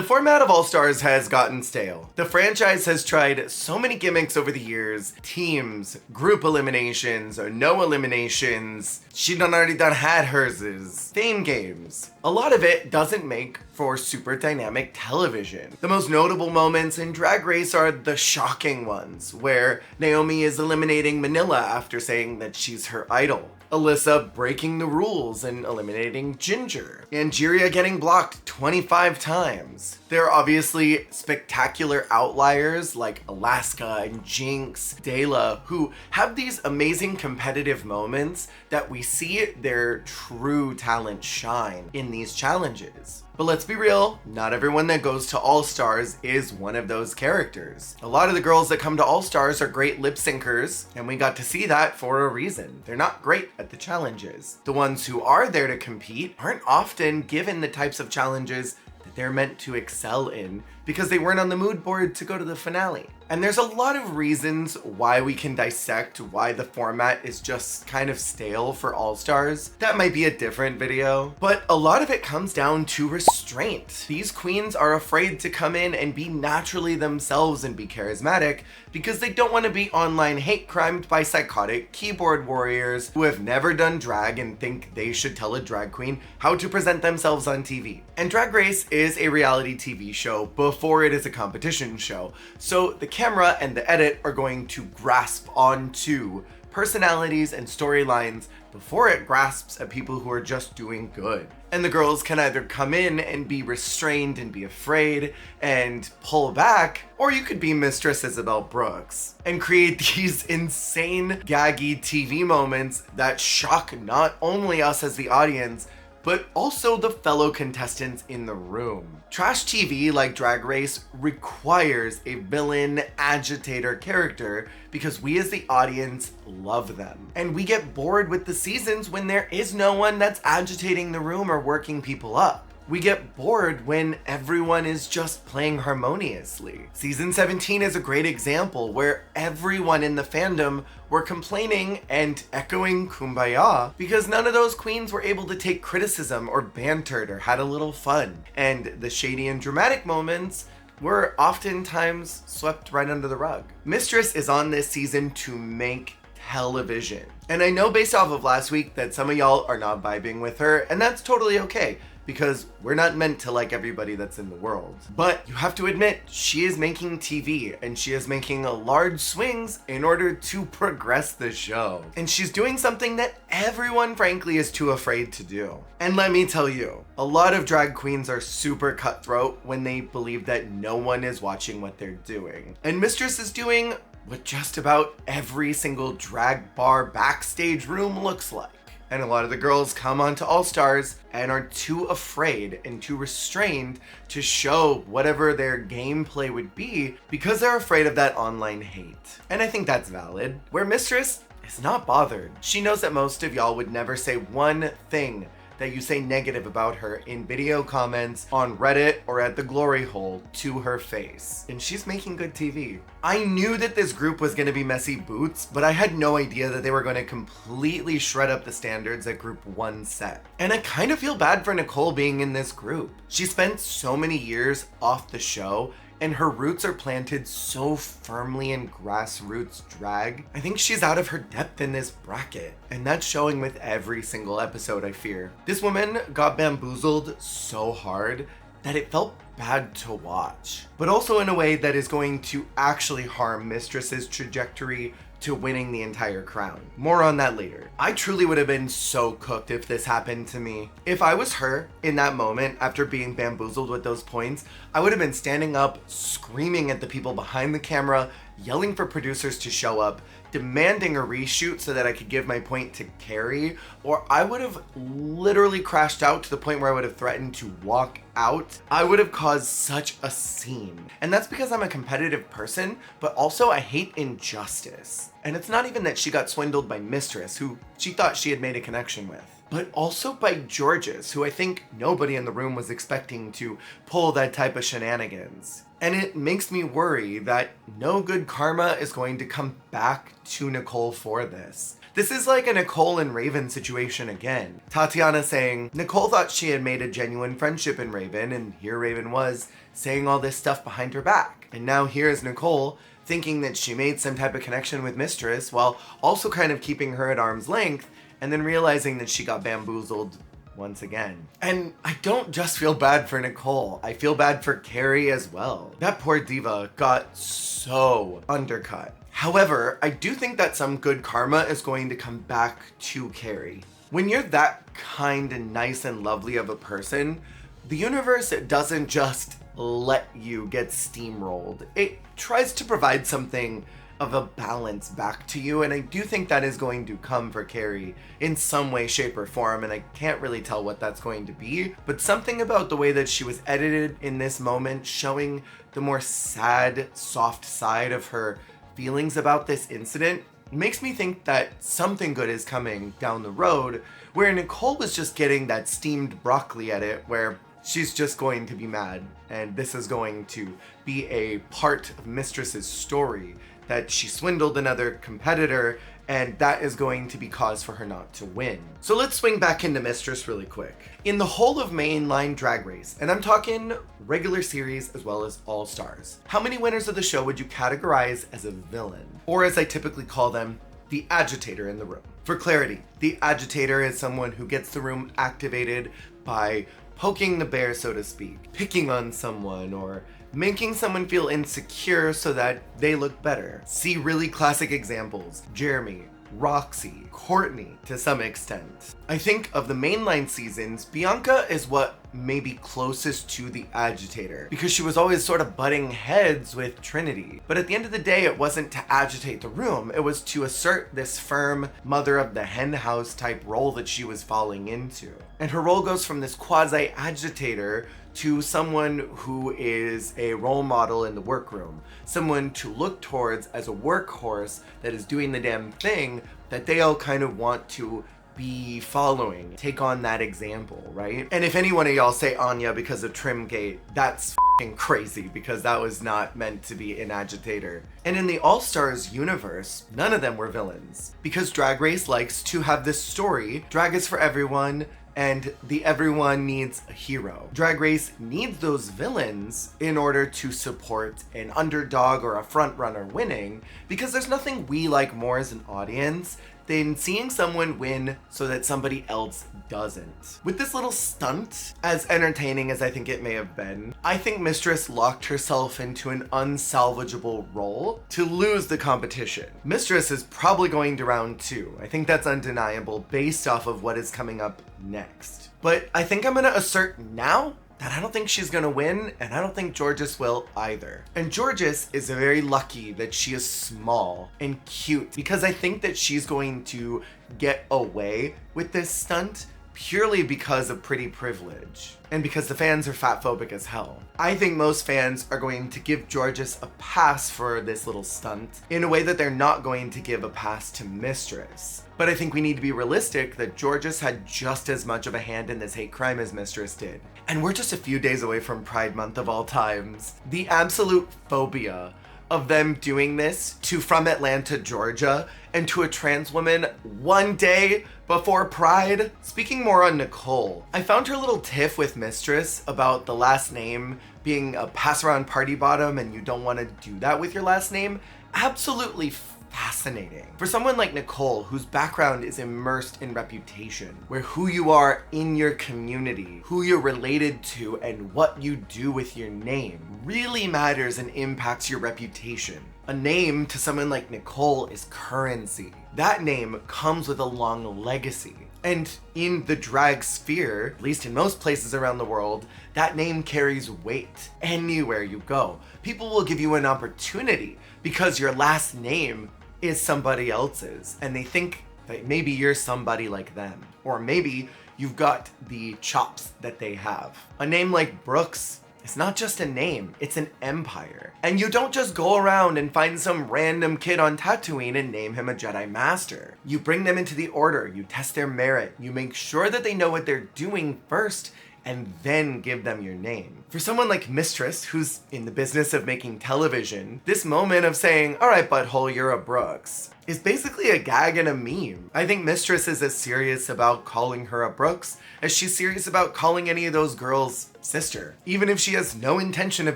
The format of All Stars has gotten stale. The franchise has tried so many gimmicks over the years: teams, group eliminations, or no eliminations. She done already had hers. Fame games. A lot of it doesn't make for super dynamic television. The most notable moments in Drag Race are the shocking ones, where Naomi is eliminating Manila after saying that she's her idol, Alyssa breaking the rules and eliminating Ginger, Angeria getting blocked 25 times. There are obviously spectacular outliers like Alaska and Jinx, Dela, who have these amazing competitive moments that we see their true talent shine in these challenges. But let's be real, not everyone that goes to All Stars is one of those characters. A lot of the girls that come to All Stars are great lip syncers, and we got to see that for a reason. They're not great at the challenges. The ones who are there to compete aren't often given the types of challenges that they're meant to excel in because they weren't on the mood board to go to the finale. And there's a lot of reasons why we can dissect why the format is just kind of stale for All Stars. That might be a different video, but a lot of it comes down to restraint. These queens are afraid to come in and be naturally themselves and be charismatic because they don't want to be online hate crimed by psychotic keyboard warriors who have never done drag and think they should tell a drag queen how to present themselves on TV. And Drag Race is a reality TV show before it is a competition show, so the camera and the edit are going to grasp onto personalities and storylines before it grasps at people who are just doing good. And the girls can either come in and be restrained and be afraid and pull back, or you could be Mistress Isabel Brooks and create these insane gaggy TV moments that shock not only us as the audience, but also the fellow contestants in the room. Trash TV like Drag Race requires a villain agitator character because we as the audience love them. And we get bored with the seasons when there is no one that's agitating the room or working people up. We get bored when everyone is just playing harmoniously. Season 17 is a great example where everyone in the fandom were complaining and echoing Kumbaya because none of those queens were able to take criticism or bantered or had a little fun. And the shady and dramatic moments were oftentimes swept right under the rug. Mistress is on this season to make television. And I know based off of last week that some of y'all are not vibing with her, and that's totally okay, because we're not meant to like everybody that's in the world. But you have to admit, she is making TV and she is making large swings in order to progress the show. And she's doing something that everyone frankly is too afraid to do. And let me tell you, a lot of drag queens are super cutthroat when they believe that no one is watching what they're doing. And Mistress is doing what just about every single drag bar backstage room looks like. And a lot of the girls come onto All Stars and are too afraid and too restrained to show whatever their gameplay would be because they're afraid of that online hate. And I think that's valid. Where Mistress is not bothered. She knows that most of y'all would never say one thing that you say negative about her in video comments on Reddit or at the glory hole to her face. And she's making good TV. I knew that this group was gonna be messy boots, but I had no idea that they were gonna completely shred up the standards that group 1 set. And I kind of feel bad for Nicole being in this group. She spent so many years off the show and her roots are planted so firmly in grassroots drag. I think she's out of her depth in this bracket, and that's showing with every single episode, I fear. This woman got bamboozled so hard that it felt bad to watch, but also in a way that is going to actually harm Mistress's trajectory to winning the entire crown. More on that later. I truly would have been so cooked if this happened to me. If I was her in that moment after being bamboozled with those points, I would have been standing up, screaming at the people behind the camera, yelling for producers to show up, demanding a reshoot so that I could give my point to Carrie, or I would have literally crashed out to the point where I would have threatened to walk out. I would have caused such a scene. And that's because I'm a competitive person, but also I hate injustice. And it's not even that she got swindled by Mistress, who she thought she had made a connection with, but also by Georges, who I think nobody in the room was expecting to pull that type of shenanigans. And it makes me worry that no good karma is going to come back to Nicole for this. This is like a Nicole and Raven situation again. Tatiana saying, Nicole thought she had made a genuine friendship in Raven, and here Raven was, saying all this stuff behind her back. And now here's Nicole thinking that she made some type of connection with Mistress while also kind of keeping her at arm's length, and then realizing that she got bamboozled once again. And I don't just feel bad for Nicole, I feel bad for Carrie as well. That poor diva got so undercut. However, I do think that some good karma is going to come back to Carrie. When you're that kind and nice and lovely of a person, the universe doesn't just let you get steamrolled. It tries to provide something of a balance back to you, and I do think that is going to come for Carrie in some way, shape, or form, and I can't really tell what that's going to be, but something about the way that she was edited in this moment, showing the more sad, soft side of her feelings about this incident, makes me think that something good is coming down the road, where Nicole was just getting that steamed broccoli edit where she's just going to be mad, and this is going to be a part of Mistress's story, that she swindled another competitor, and that is going to be cause for her not to win. So let's swing back into Mistress really quick. In the whole of mainline Drag Race, and I'm talking regular series as well as All Stars, how many winners of the show would you categorize as a villain? Or as I typically call them, the agitator in the room. For clarity, the agitator is someone who gets the room activated by poking the bear, so to speak, picking on someone, or making someone feel insecure so that they look better. See really classic examples: Jeremy, Roxy, Courtney to some extent. I think of the mainline seasons, Bianca is what may be closest to the agitator, because she was always sort of butting heads with Trinity. But at the end of the day, it wasn't to agitate the room, it was to assert this firm mother of the hen house type role that she was falling into. And her role goes from this quasi-agitator to someone who is a role model in the workroom, someone to look towards as a workhorse that is doing the damn thing that they all kind of want to be following, take on that example, right? And if any one of y'all say Anya because of Trimgate, that's f***ing crazy, because that was not meant to be an agitator. And in the All-Stars universe, none of them were villains, because Drag Race likes to have this story, drag is for everyone, and the everyone needs a hero. Drag Race needs those villains in order to support an underdog or a front runner winning, because there's nothing we like more as an audience than seeing someone win so that somebody else doesn't. With this little stunt, as entertaining as I think it may have been, I think Mistress locked herself into an unsalvageable role to lose the competition. Mistress is probably going to round 2. I think that's undeniable based off of what is coming up next. But I think I'm gonna assert now that I don't think she's gonna win, and I don't think Georges will either. And Georges is very lucky that she is small and cute, because I think that she's going to get away with this stunt purely because of pretty privilege, and because the fans are fatphobic as hell. I think most fans are going to give Georges a pass for this little stunt in a way that they're not going to give a pass to Mistress. But I think we need to be realistic that Georges had just as much of a hand in this hate crime as Mistress did. And we're just a few days away from Pride Month of all times. The absolute phobia of them doing this to From Atlanta, Georgia, and to a trans woman one day before Pride. Speaking more on Nicole, I found her little tiff with Mistress about the last name being a pass-around party bottom and you don't want to do that with your last name absolutely fascinating. For someone like Nicole, whose background is immersed in reputation, where who you are in your community, who you're related to, and what you do with your name really matters and impacts your reputation. A name to someone like Nicole is currency. That name comes with a long legacy. And in the drag sphere, at least in most places around the world, that name carries weight anywhere you go. People will give you an opportunity because your last name is somebody else's, and they think that maybe you're somebody like them, or maybe you've got the chops that they have. A name like Brooks is not just a name, it's an empire. And you don't just go around and find some random kid on Tatooine and name him a Jedi Master. You bring them into the order, you test their merit, you make sure that they know what they're doing first and then give them your name. For someone like Mistress, who's in the business of making television, this moment of saying, all right, butthole, you're a Brooks, is basically a gag and a meme. I think Mistress is as serious about calling her a Brooks as she's serious about calling any of those girls sister, even if she has no intention of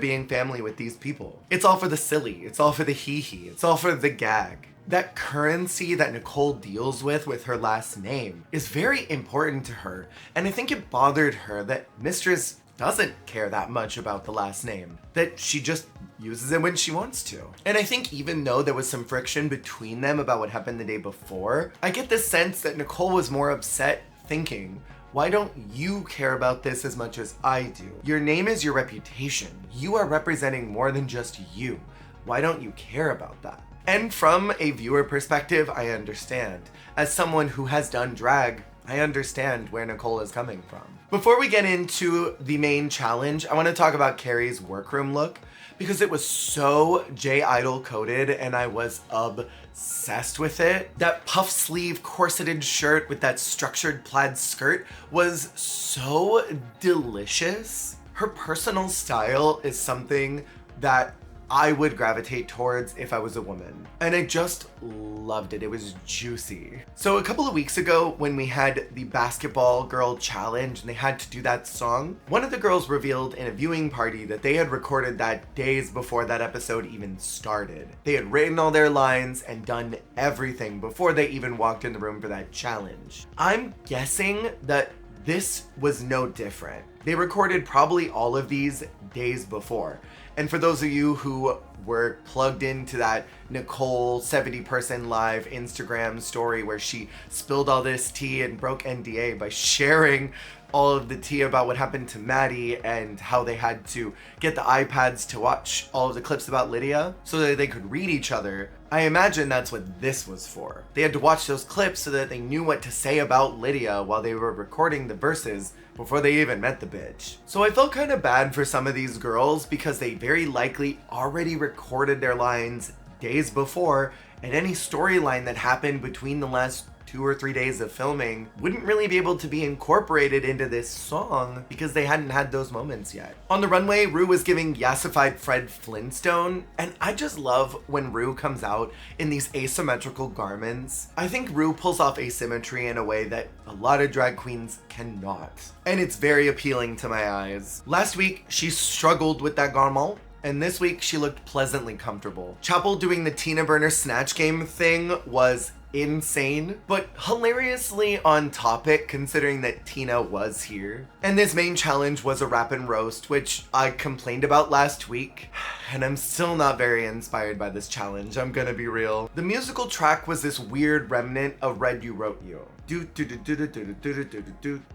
being family with these people. It's all for the silly, it's all for the hee-hee, it's all for the gag. That currency that Nicole deals with her last name is very important to her, and I think it bothered her that Mistress doesn't care that much about the last name, that she just uses it when she wants to. And I think even though there was some friction between them about what happened the day before, I get the sense that Nicole was more upset thinking, why don't you care about this as much as I do? Your name is your reputation. You are representing more than just you. Why don't you care about that? And from a viewer perspective, I understand. As someone who has done drag, I understand where Nicole is coming from. Before we get into the main challenge, I want to talk about Carrie's workroom look because it was so J-Idol coded and I was obsessed with it. That puff sleeve corseted shirt with that structured plaid skirt was so delicious. Her personal style is something that I would gravitate towards if I was a woman. And I just loved it. It was juicy. So a couple of weeks ago when we had the basketball girl challenge and they had to do that song, one of the girls revealed in a viewing party that they had recorded that days before that episode even started. They had written all their lines and done everything before they even walked in the room for that challenge. I'm guessing that this was no different. They recorded probably all of these days before. And for those of you who were plugged into that Nicole 70-person live Instagram story where she spilled all this tea and broke NDA by sharing all of the tea about what happened to Maddie and how they had to get the iPads to watch all of the clips about Lydia so that they could read each other, I imagine that's what this was for. They had to watch those clips so that they knew what to say about Lydia while they were recording the verses before they even met the bitch. So I felt kind of bad for some of these girls because they very likely already recorded their lines days before, and any storyline that happened between the last 2 or 3 days of filming wouldn't really be able to be incorporated into this song because they hadn't had those moments yet. On the runway, Rue was giving yassified Fred Flintstone, and I just love when Rue comes out in these asymmetrical garments. I think Rue pulls off asymmetry in a way that a lot of drag queens cannot, and it's very appealing to my eyes. Last week, she struggled with that garment, and this week she looked pleasantly comfortable. Chapel doing the Tina Burner Snatch Game thing was insane, but hilariously on topic considering that Tina was here. And this main challenge was a Rappin Roast, which I complained about last week, and I'm still not very inspired by this challenge, I'm gonna be real. The musical track was this weird remnant of Red You Wrote You.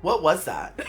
What was that?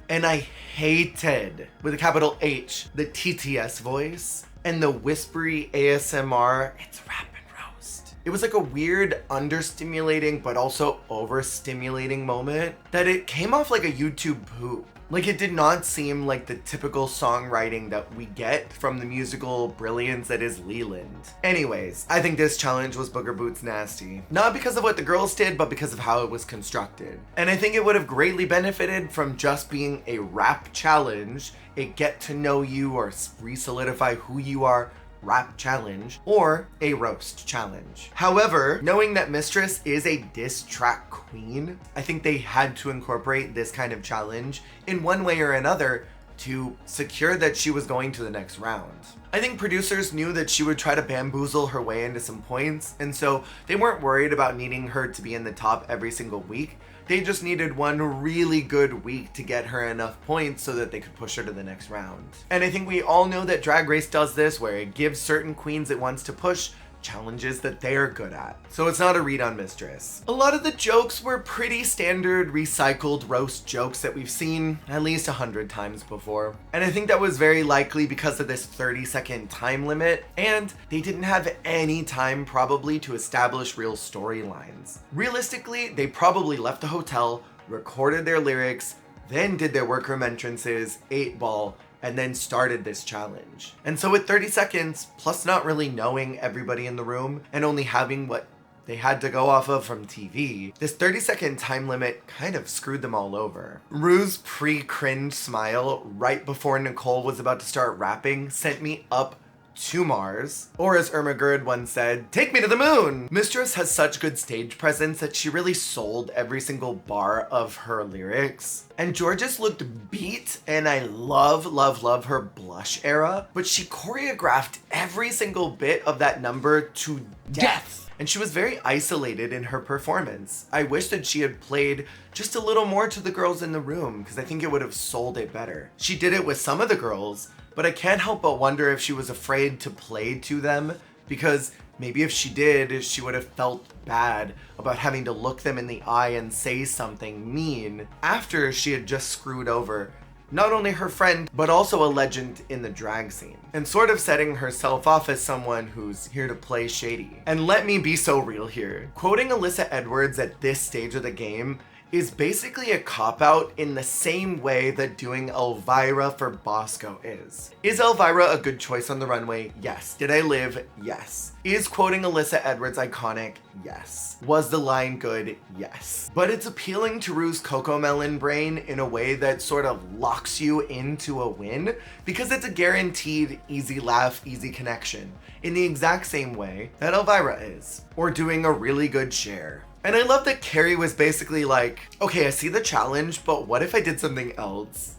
And I hated, with a capital H, the TTS voice and the whispery ASMR. It's Rappin Roast. It was like a weird understimulating but also overstimulating moment that it came off like a YouTube poop. Like, it did not seem like the typical songwriting that we get from the musical brilliance that is Leland. Anyways, I think this challenge was booger boots nasty. Not because of what the girls did, but because of how it was constructed. And I think it would have greatly benefited from just being a rap challenge, a get to know you or re-solidify who you are rap challenge, or a roast challenge. However, knowing that Mistress is a diss track queen, I think they had to incorporate this kind of challenge in one way or another to secure that she was going to the next round. I think producers knew that she would try to bamboozle her way into some points, and so they weren't worried about needing her to be in the top every single week. They just needed one really good week to get her enough points so that they could push her to the next round. And I think we all know that Drag Race does this, where it gives certain queens it wants to push challenges that they are good at. So it's not a read on Mistress. A lot of the jokes were pretty standard recycled roast jokes that we've seen at least 100 times before. And I think that was very likely because of this 30-second time limit, and they didn't have any time probably to establish real storylines. Realistically, they probably left the hotel, recorded their lyrics, then did their workroom entrances, 8-ball, and then started this challenge. And so with 30 seconds, plus not really knowing everybody in the room, and only having what they had to go off of from TV, this 30-second time limit kind of screwed them all over. Rue's pre-cringe smile right before Nicole was about to start rapping sent me up to Mars. Or as Irma Gerd once said, take me to the moon! Mistress has such good stage presence that she really sold every single bar of her lyrics. And Georges looked beat, and I love, love, love her blush era, but she choreographed every single bit of that number to death. And she was very isolated in her performance. I wish that she had played just a little more to the girls in the room, because I think it would have sold it better. She did it with some of the girls, but I can't help but wonder if she was afraid to play to them, because maybe if she did, she would have felt bad about having to look them in the eye and say something mean after she had just screwed over not only her friend, but also a legend in the drag scene, and sort of setting herself off as someone who's here to play shady. And let me be so real here. Quoting Alyssa Edwards at this stage of the game is basically a cop-out in the same way that doing Elvira for Bosco is. Is Elvira a good choice on the runway? Yes. Did I live? Yes. Is quoting Alyssa Edwards iconic? Yes. Was the line good? Yes. But it's appealing to Rue's Cocomelon brain in a way that sort of locks you into a win, because it's a guaranteed easy laugh, easy connection, in the exact same way that Elvira is, or doing a really good share. And I love that Carrie was basically like, okay, I see the challenge, but what if I did something else?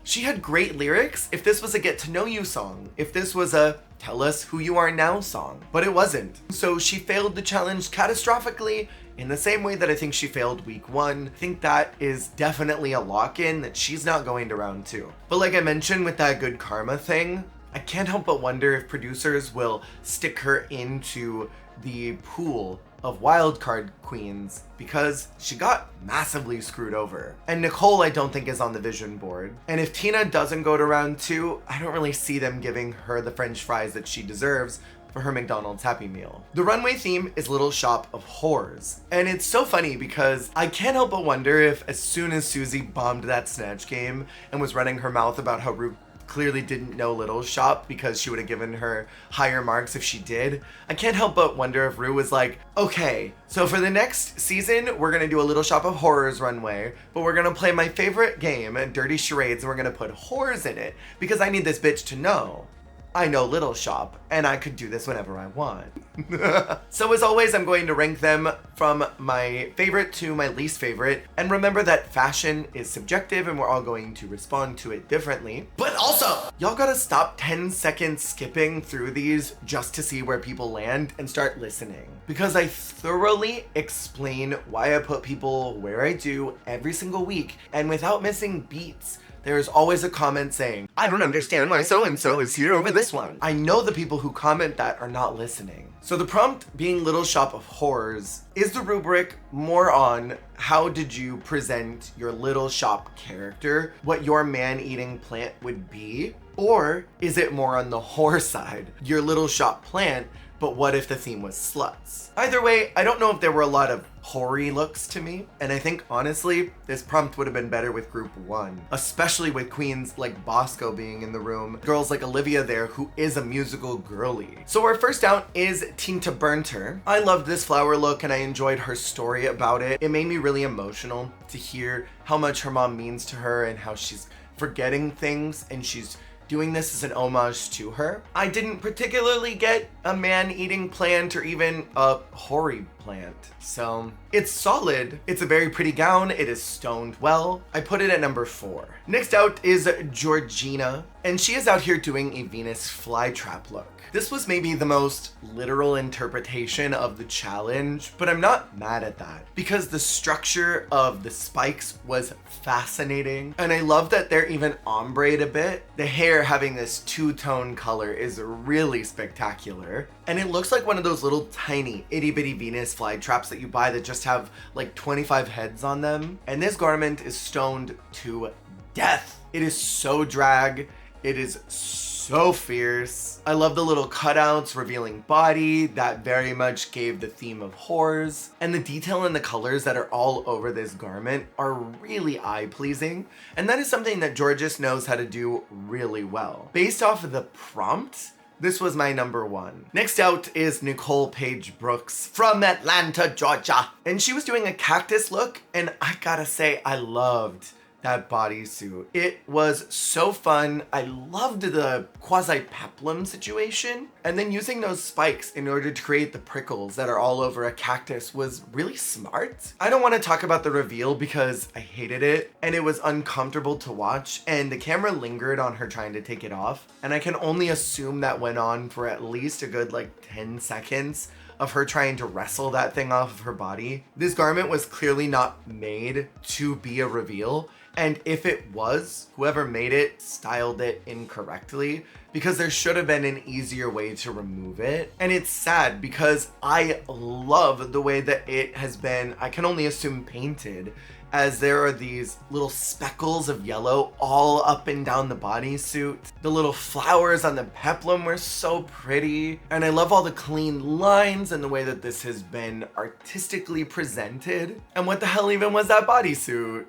She had great lyrics if this was a get to know you song, if this was a tell us who you are now song, but it wasn't. So she failed the challenge catastrophically in the same way that I think she failed week 1. I think that is definitely a lock-in that she's not going to round 2. But like I mentioned with that good karma thing, I can't help but wonder if producers will stick her into the pool of wildcard queens, because she got massively screwed over. And Nicole I don't think is on the vision board. And if Tina doesn't go to round 2, I don't really see them giving her the french fries that she deserves for her McDonald's Happy Meal. The runway theme is Little Shop of Horrors. And it's so funny because I can't help but wonder if as soon as Susie bombed that snatch game and was running her mouth about how Ru clearly didn't know Little Shop because she would have given her higher marks if she did, I can't help but wonder if Ru was like, okay, so for the next season, we're gonna do a Little Shop of Horrors runway, but we're gonna play my favorite game, Dirty Charades, and we're gonna put horrors in it because I need this bitch to know I know Little Shop, and I could do this whenever I want. So as always, I'm going to rank them from my favorite to my least favorite. And remember that fashion is subjective and we're all going to respond to it differently. But also, y'all gotta stop 10 seconds skipping through these just to see where people land and start listening. Because I thoroughly explain why I put people where I do every single week, and without missing beats. There's always a comment saying, I don't understand why so-and-so is here over this one. I know the people who comment that are not listening. So the prompt being Little Shop of Horrors, is the rubric more on how did you present your Little Shop character, what your man-eating plant would be? Or is it more on the whore side, your Little Shop plant, but what if the theme was sluts? Either way, I don't know if there were a lot of hoary looks to me, and I think honestly, this prompt would have been better with group 1, especially with queens like Bosco being in the room, girls like Olivia there who is a musical girly. So our first out is Tinta Burnter. I loved this flower look and I enjoyed her story about it. It made me really emotional to hear how much her mom means to her and how she's forgetting things and she's doing this as an homage to her. I didn't particularly get a man-eating plant or even a hoary plant, so it's solid. It's a very pretty gown. It is stoned well. I put it at number 4. Next out is Georgina, and she is out here doing a Venus flytrap look. This was maybe the most literal interpretation of the challenge, but I'm not mad at that because the structure of the spikes was fascinating. And I love that they're even ombre a bit. The hair having this two-tone color is really spectacular. And it looks like one of those little tiny itty bitty Venus flytraps that you buy that just have like 25 heads on them. And this garment is stoned to death. It is so drag. It is so fierce. I love the little cutouts revealing body that very much gave the theme of whores. And the detail and the colors that are all over this garment are really eye-pleasing. And that is something that Georges knows how to do really well. Based off of the prompt, This was my number 1. Next out is Nicole Paige Brooks from Atlanta, Georgia. And she was doing a cactus look, and I gotta say, I loved that bodysuit. It was so fun. I loved the quasi-peplum situation. And then using those spikes in order to create the prickles that are all over a cactus was really smart. I don't want to talk about the reveal because I hated it and it was uncomfortable to watch, and the camera lingered on her trying to take it off. And I can only assume that went on for at least a good 10 seconds of her trying to wrestle that thing off of her body. This garment was clearly not made to be a reveal. And if it was, whoever made it styled it incorrectly, because there should have been an easier way to remove it. And it's sad because I love the way that it has been, I can only assume, painted, as there are these little speckles of yellow all up and down the bodysuit. The little flowers on the peplum were so pretty. And I love all the clean lines and the way that this has been artistically presented. And what the hell even was that bodysuit?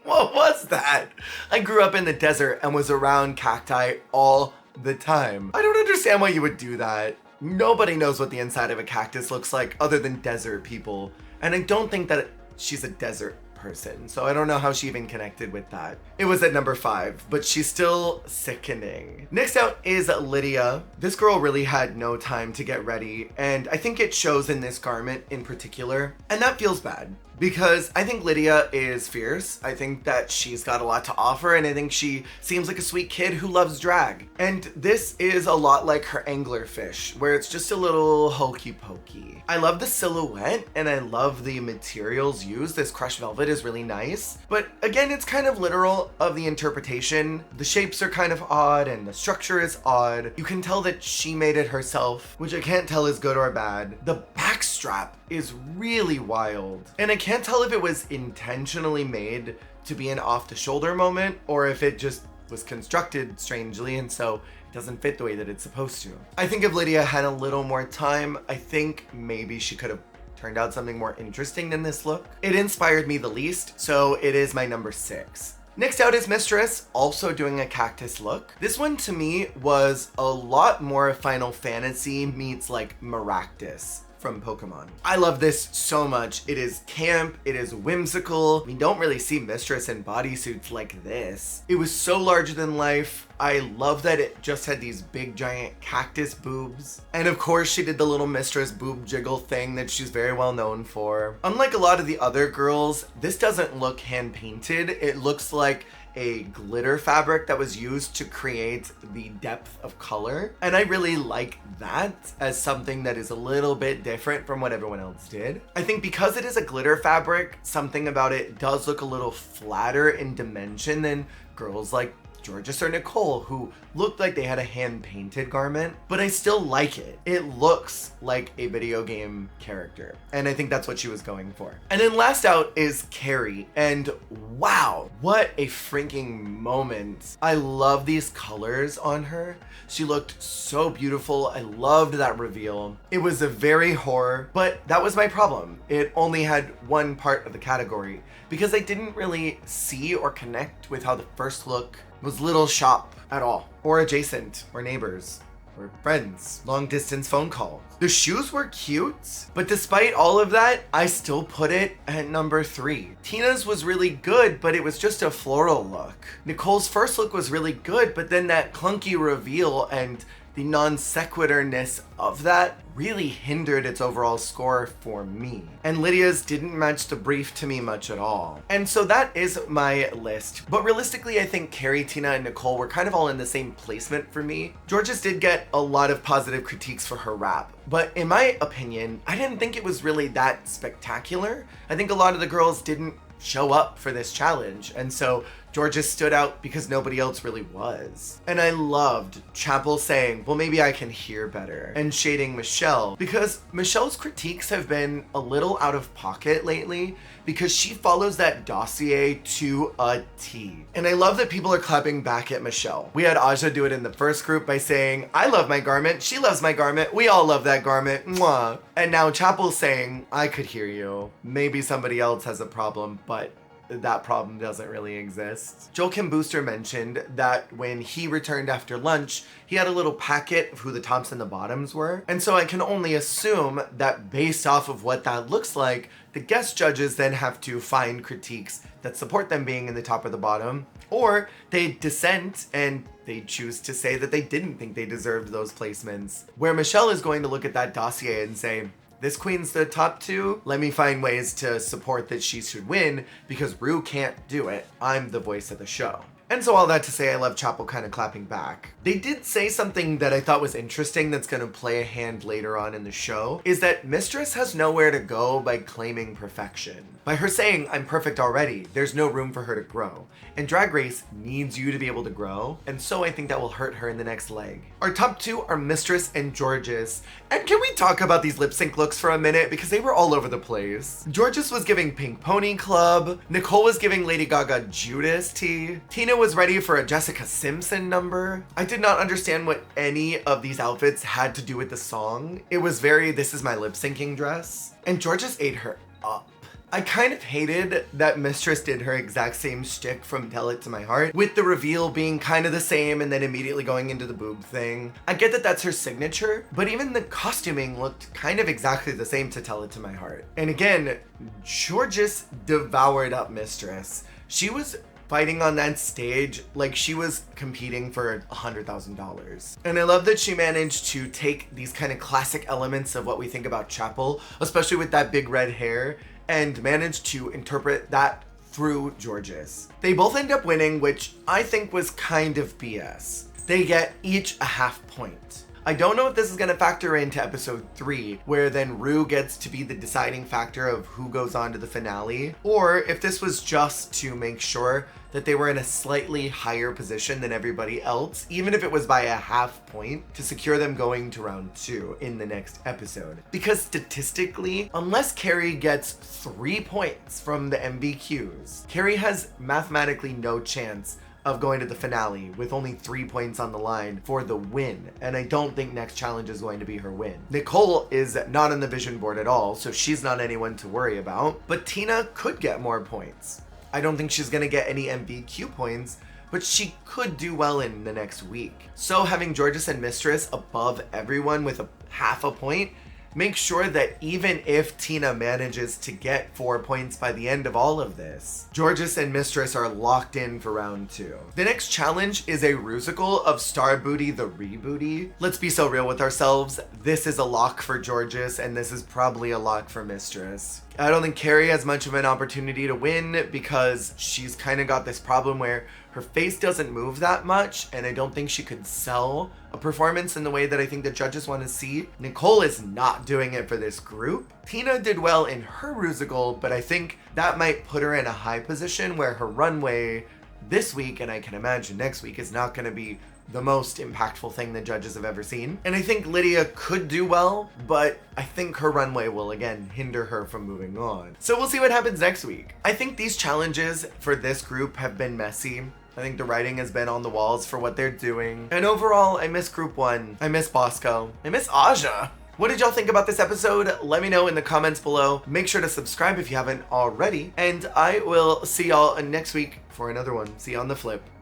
What was that? I grew up in the desert and was around cacti all the time. I don't understand why you would do that. Nobody knows what the inside of a cactus looks like other than desert people. And I don't think that she's a desert person, so I don't know how she even connected with that. It was at number 5, but she's still sickening. Next out is Lydia. This girl really had no time to get ready, and I think it shows in this garment in particular, and that feels bad. Because I think Lydia is fierce. I think that she's got a lot to offer, and I think she seems like a sweet kid who loves drag. And this is a lot like her anglerfish, where it's just a little hokey pokey. I love the silhouette and I love the materials used. This crushed velvet is really nice, but again, it's kind of literal of the interpretation. The shapes are kind of odd and the structure is odd. You can tell that she made it herself, which I can't tell is good or bad. The backstrap is really wild, and I can't tell if it was intentionally made to be an off-the-shoulder moment or if it just was constructed strangely and so it doesn't fit the way that it's supposed to. I think if Lydia had a little more time, I think maybe she could have turned out something more interesting than this look. It inspired me the least, so it is my number 6. Next out is Mistress, also doing a cactus look. This one to me was a lot more Final Fantasy meets Maractus from Pokemon. I love this so much. It is camp, it is whimsical. We don't really see Mistress in bodysuits like this. It was so larger than life. I love that it just had these big giant cactus boobs. And of course she did the little Mistress boob jiggle thing that she's very well known for. Unlike a lot of the other girls, this doesn't look hand painted. It looks like a glitter fabric that was used to create the depth of color. And I really like that as something that is a little bit different from what everyone else did. I think because it is a glitter fabric, something about it does look a little flatter in dimension than girls like Georges or Nicole, who looked like they had a hand-painted garment, but I still like it. It looks like a video game character, and I think that's what she was going for. And then last out is Carrie, and wow, what a freaking moment. I love these colors on her. She looked so beautiful. I loved that reveal. It was a very horror, but that was my problem. It only had one part of the category because I didn't really see or connect with how the first look was little shop at all, or adjacent, or neighbors, or friends, long distance phone call. The shoes were cute, but despite all of that, I still put it at number 3. Tina's was really good, but it was just a floral look. Nicole's first look was really good, but then that clunky reveal and the non sequiturness of that really hindered its overall score for me. And Lydia's didn't match the brief to me much at all. And so that is my list. But realistically, I think Carrie, Tina, and Nicole were kind of all in the same placement for me. Georges did get a lot of positive critiques for her rap, but in my opinion, I didn't think it was really that spectacular. I think a lot of the girls didn't show up for this challenge, and so Georges stood out because nobody else really was. And I loved Chapel saying, well, maybe I can hear better, and shading Michelle, because Michelle's critiques have been a little out of pocket lately because she follows that dossier to a T. And I love that people are clapping back at Michelle. We had Aja do it in the first group by saying, I love my garment, she loves my garment, we all love that garment, mwah. And now Chapel's saying, I could hear you. Maybe somebody else has a problem, but that problem doesn't really exist. Joel Kim Booster mentioned that when he returned after lunch, he had a little packet of who the tops and the bottoms were. And so I can only assume that based off of what that looks like, the guest judges then have to find critiques that support them being in the top or the bottom, or they dissent and they choose to say that they didn't think they deserved those placements. Where Michelle is going to look at that dossier and say, this queen's the top 2. Let me find ways to support that she should win because Rue can't do it. I'm the voice of the show. And so all that to say, I love Chapel kind of clapping back. They did say something that I thought was interesting that's going to play a hand later on in the show, is that Mistress has nowhere to go by claiming perfection. By her saying, I'm perfect already, there's no room for her to grow. And Drag Race needs you to be able to grow, and so I think that will hurt her in the next leg. Our top 2 are Mistress and Georges. And can we talk about these lip sync looks for a minute? Because they were all over the place. Georges was giving Pink Pony Club. Nicole was giving Lady Gaga Judas tea. Tina was ready for a Jessica Simpson number. I did not understand what any of these outfits had to do with the song. It was very, this is my lip syncing dress. And Georges ate her up. I kind of hated that Mistress did her exact same shtick from Tell It to My Heart, with the reveal being kind of the same and then immediately going into the boob thing. I get that that's her signature, but even the costuming looked kind of exactly the same to Tell It to My Heart. And again, Georges devoured up Mistress. She was fighting on that stage like she was competing for $100,000. And I love that she managed to take these kind of classic elements of what we think about Chapel, especially with that big red hair, and managed to interpret that through Georges. They both end up winning, which I think was kind of BS. They get each a half point. I don't know if this is going to factor into episode 3, where then Rue gets to be the deciding factor of who goes on to the finale, or if this was just to make sure that they were in a slightly higher position than everybody else, even if it was by a half point, to secure them going to round 2 in the next episode. Because statistically, unless Carrie gets 3 points from the MBQs, Carrie has mathematically no chance of going to the finale with only 3 points on the line for the win. And I don't think next challenge is going to be her win. Nicole is not on the vision board at all, so she's not anyone to worry about. But Tina could get more points. I don't think she's gonna get any MBQ points, but she could do well in the next week. So having Georges and Mistress above everyone with a half a point, make sure that even if Tina manages to get 4 points by the end of all of this, Georges and Mistress are locked in for round 2. The next challenge is a rusical of Star Booty the Rebooty. Let's be so real with ourselves. This is a lock for Georges, and this is probably a lock for Mistress. I don't think Carrie has much of an opportunity to win because she's kind of got this problem where her face doesn't move that much, and I don't think she could sell a performance in the way that I think the judges want to see. Nicole is not doing it for this group. Tina did well in her rusical, but I think that might put her in a high position where her runway this week, and I can imagine next week, is not going to be the most impactful thing the judges have ever seen. And I think Lydia could do well, but I think her runway will again hinder her from moving on. So we'll see what happens next week. I think these challenges for this group have been messy. I think the writing has been on the walls for what they're doing. And overall, I miss Group 1. I miss Bosco. I miss Aja. What did y'all think about this episode? Let me know in the comments below. Make sure to subscribe if you haven't already. And I will see y'all next week for another one. See you on the flip.